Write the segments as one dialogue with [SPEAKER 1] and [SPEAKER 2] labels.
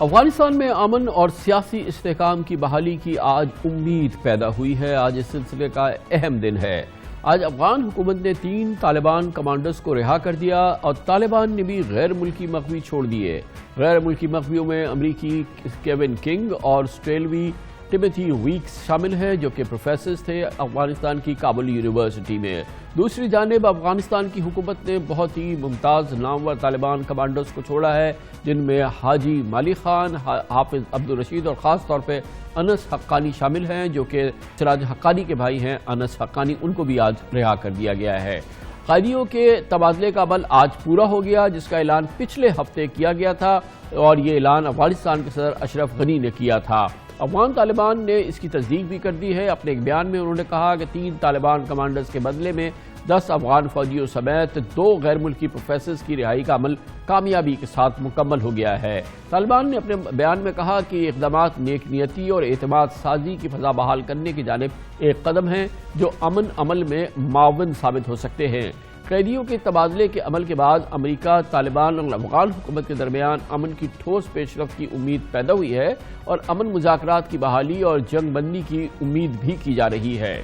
[SPEAKER 1] افغانستان میں امن اور سیاسی استحکام کی بحالی کی آج امید پیدا ہوئی ہے۔ آج اس سلسلے کا اہم دن ہے۔ آج افغان حکومت نے 3 طالبان کمانڈرز کو رہا کر دیا اور طالبان نے بھی غیر ملکی مخفی چھوڑ دیے۔ غیر ملکی مخفیوں میں امریکی کیون کنگ اور آسٹریلوی ٹیموتھی ویکس شامل ہیں، جو کہ پروفیسرز تھے افغانستان کی کابل یونیورسٹی میں۔ دوسری جانب افغانستان کی حکومت نے بہت ہی ممتاز نامور طالبان کمانڈرز کو چھوڑا ہے، جن میں حاجی مالی خان، حافظ عبدالرشید اور خاص طور پہ انس حقانی شامل ہیں، جو کہ سراج حقانی کے بھائی ہیں۔ انس حقانی، ان کو بھی آج رہا کر دیا گیا ہے۔ قیدیوں کے تبادلے کا عمل آج پورا ہو گیا، جس کا اعلان پچھلے ہفتے کیا گیا تھا، اور یہ اعلان افغانستان کے صدر اشرف غنی نے کیا تھا۔ افغان طالبان نے اس کی تصدیق بھی کر دی ہے۔ اپنے ایک بیان میں انہوں نے کہا کہ 3 طالبان کمانڈرز کے بدلے میں 10 افغان فوجیوں سمیت 2 غیر ملکی پروفیسرز کی رہائی کا عمل کامیابی کے ساتھ مکمل ہو گیا ہے۔ طالبان نے اپنے بیان میں کہا کہ یہ اقدامات نیک نیتی اور اعتماد سازی کی فضا بحال کرنے کی جانب ایک قدم ہیں، جو امن عمل میں معاون ثابت ہو سکتے ہیں۔ قیدیوں کے تبادلے کے عمل کے بعد امریکہ، طالبان اور افغان حکومت کے درمیان امن کی ٹھوس پیش رفت کی امید پیدا ہوئی ہے، اور امن مذاکرات کی بحالی اور جنگ بندی کی امید بھی کی جا رہی ہے۔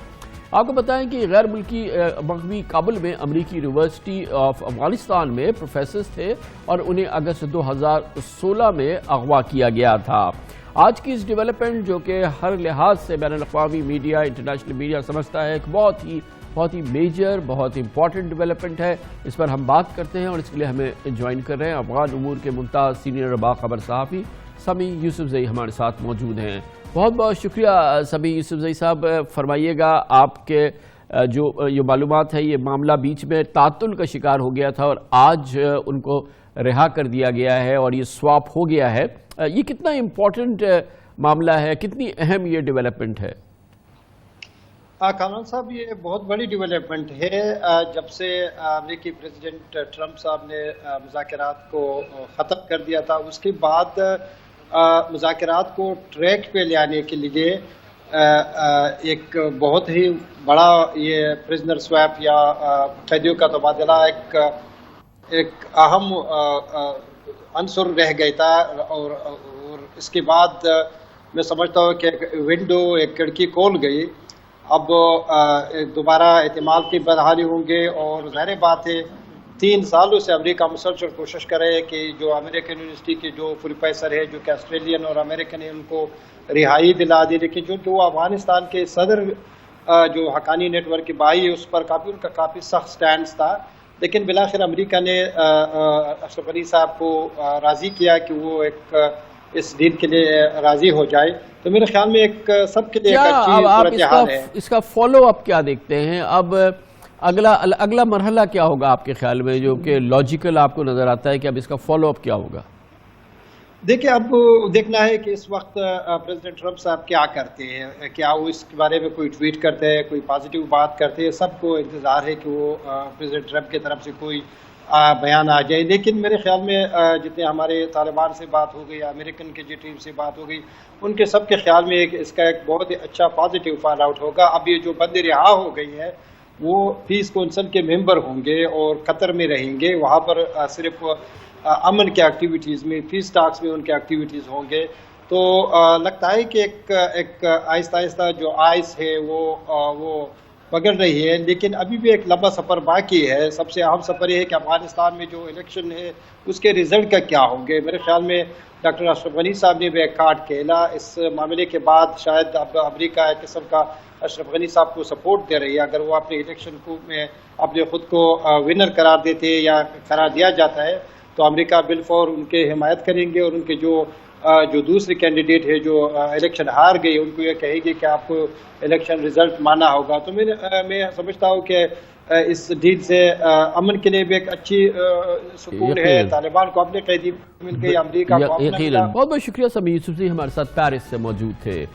[SPEAKER 1] آپ کو بتائیں کہ غیر ملکی مخفی کابل میں امریکی یونیورسٹی آف افغانستان میں پروفیسرز تھے، اور انہیں اگست 2016 میں اغوا کیا گیا تھا۔ آج کی اس ڈیولپمنٹ، جو کہ ہر لحاظ سے بین الاقوامی میڈیا، انٹرنیشنل میڈیا سمجھتا ہے ایک بہت ہی میجر، بہت امپورٹنٹ ڈیولپمنٹ ہے، اس پر ہم بات کرتے ہیں، اور اس کے لیے ہمیں جوائن کر رہے ہیں افغان امور کے ممتاز سینئر باخبر صحافی سمیع یوسفزئی ہمارے ساتھ موجود ہیں۔ بہت بہت شکریہ سمیع یوسفزئی صاحب۔ فرمائیے گا، آپ کے جو یہ معلومات ہے، یہ معاملہ بیچ میں تعطل کا شکار ہو گیا تھا، اور آج ان کو رہا کر دیا گیا ہے اور یہ سواپ ہو گیا ہے، یہ کتنا امپورٹنٹ معاملہ ہے، کتنی اہم یہ ڈیولپمنٹ ہے؟
[SPEAKER 2] کامران صاحب، یہ بہت بڑی ڈیولپمنٹ ہے۔ جب سے امریکی پریزیڈنٹ ٹرمپ صاحب نے مذاکرات کو ختم کر دیا تھا، اس کے بعد مذاکرات کو ٹریک پہ لے آنے کے لیے ایک بہت ہی بڑا یہ پرزنر سویپ یا قیدیوں کا تبادلہ ایک اہم عنصر رہ گیا تھا، اور اس کے بعد میں سمجھتا ہوں کہ ایک ونڈو، ایک کھڑکی کھول گئی۔ اب دوبارہ اعتماد کی بحالی ہوں گے، اور ظاہر بات ہے 3 سالوں سے امریکہ مسلسل کوشش کر رہے ہے کہ جو امریکن یونیورسٹی کے جو پروفیسر ہے، جو کہ آسٹریلین اور امریکن ہے، ان کو رہائی دلا دی، لیکن جو افغانستان کے صدر جو حقانی نیٹ ورک کے بھائی ہے، اس پر ان کا کافی سخت سٹینڈ تھا، لیکن بالآخر امریکہ نے اشرف غنی صاحب کو راضی کیا کہ وہ ایک اس ڈیل کے لیے راضی ہو جائے۔ تو میرے خیال میں ایک سب کے لیے ایک اچھی صورتحال ہے۔
[SPEAKER 1] اس کا فالو اپ کیا دیکھتے ہیں؟ اب اگلا مرحلہ کیا ہوگا آپ کے خیال میں، جو کہ لاجیکل آپ کو نظر آتا ہے کہ اب اس کا فالو اپ کیا ہوگا؟
[SPEAKER 2] دیکھیں، اب دیکھنا ہے کہ اس وقت پریزیڈنٹ ٹرمپ صاحب کیا کرتے ہیں، کیا وہ اس کے بارے میں کوئی ٹویٹ کرتے ہیں، کوئی پازیٹیو بات کرتے ہیں۔ سب کو انتظار ہے کہ وہ پریزیڈنٹ ٹرمپ کی طرف سے کوئی بیان آ جائے، لیکن میرے خیال میں جتنے ہمارے طالبان سے بات ہو گئی، امریکن کی جو ٹیم سے بات ہو گئی، ان کے سب کے خیال میں اس کا ایک بہت ہی اچھا پازیٹیو فال آؤٹ ہوگا۔ اب یہ جو بندے رہا ہو گئی ہے، وہ پیس کونسل کے ممبر ہوں گے اور قطر میں رہیں گے، وہاں پر صرف امن کے ایکٹیویٹیز میں، پیس ٹاکس میں ان کے ایکٹیویٹیز ہوں گے۔ تو لگتا ہے کہ ایک آہستہ آہستہ جو آئس ہے وہ پکڑ رہی ہے، لیکن ابھی بھی ایک لمبا سفر باقی ہے۔ سب سے اہم سفر یہ ہے کہ افغانستان میں جو الیکشن ہے، اس کے رزلٹ کا کیا ہوں گے۔ میرے خیال میں ڈاکٹر اشرف غنی صاحب نے بھی ایک کارڈ کھیلا اس معاملے کے بعد۔ شاید اب امریکہ ایک قسم کا اشرف غنی صاحب کو سپورٹ دے رہی ہے۔ اگر وہ اپنے الیکشن میں اپنے خود کو ونر قرار دیتے یا قرار دیا جاتا ہے، تو امریکہ بالفور ان کے حمایت کریں گے، اور ان کے جو دوسری کینڈیڈیٹ ہے جو الیکشن ہار گئی، ان کو یہ کہے گی کہ آپ کو الیکشن رزلٹ مانا ہوگا۔ تو میں سمجھتا ہوں کہ اس ڈیل سے امن کے لیے بھی ایک اچھی سکون ہے، طالبان کو اپنے قیدی مل گئی، امریکہ کو اپنا ملا۔
[SPEAKER 1] بہت بہت شکریہ سمیع یوسفزئی، ہمارے ساتھ پیرس سے موجود تھے۔